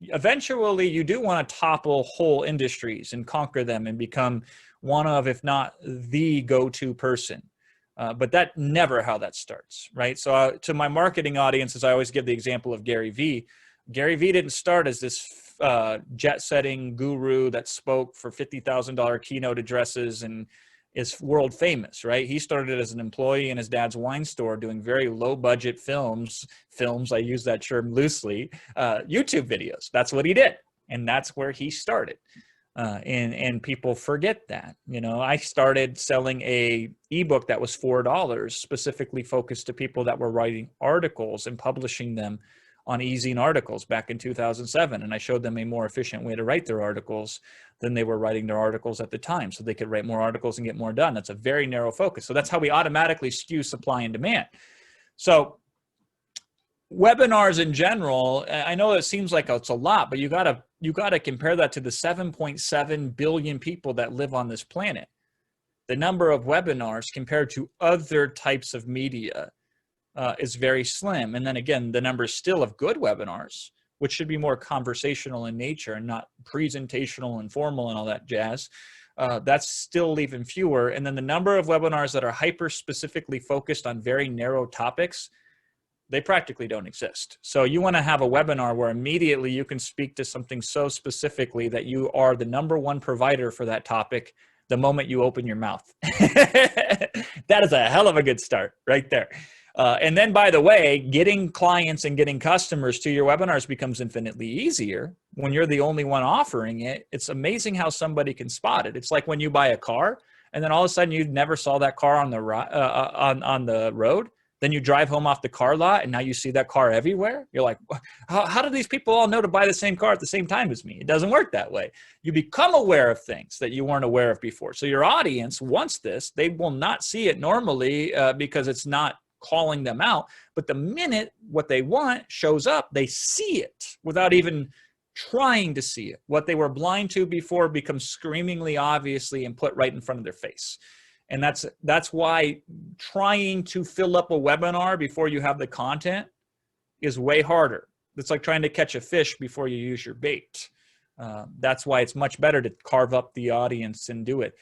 eventually you do want to topple whole industries and conquer them and become one of, if not the go-to person. But that never how that starts, right? So to my marketing audiences, I always give the example of Gary Vee. Gary Vee didn't start as this jet-setting guru that spoke for $50,000 keynote addresses and is world famous, right? He started as an employee in his dad's wine store doing very low-budget films, I use that term loosely, YouTube videos. That's what he did, and that's where he started. And people forget that. You know, I started selling a ebook that was $4, specifically focused to people that were writing articles and publishing them on eZine articles back in 2007. And I showed them a more efficient way to write their articles than they were writing their articles at the time, so they could write more articles and get more done. That's a very narrow focus. So that's how we automatically skew supply and demand. So webinars in general, I know it seems like it's a lot, but you gotta compare that to the 7.7 billion people that live on this planet. The number of webinars compared to other types of media is very slim. And then again, the number still of good webinars, which should be more conversational in nature and not presentational and formal and all that jazz, that's still even fewer. And then the number of webinars that are hyper specifically focused on very narrow topics, they practically don't exist. So you want to have a webinar where immediately you can speak to something so specifically that you are the #1 provider for that topic the moment you open your mouth. That is a hell of a good start right there. And then, by the way, getting clients and getting customers to your webinars becomes infinitely easier when you're the only one offering it. It's amazing how somebody can spot it. It's like when you buy a car and then all of a sudden you never saw that car on the road. Then you drive home off the car lot and now you see that car everywhere. You're like, how do these people all know to buy the same car at the same time as me? It doesn't work that way. You become aware of things that you weren't aware of before. So your audience wants this. They will not see it normally because it's not calling them out. But the minute what they want shows up, they see it without even trying to see it. What they were blind to before becomes screamingly obviously and put right in front of their face. And that's why trying to fill up a webinar before you have the content is way harder. It's like trying to catch a fish before you use your bait. That's why it's much better to carve up the audience and do it.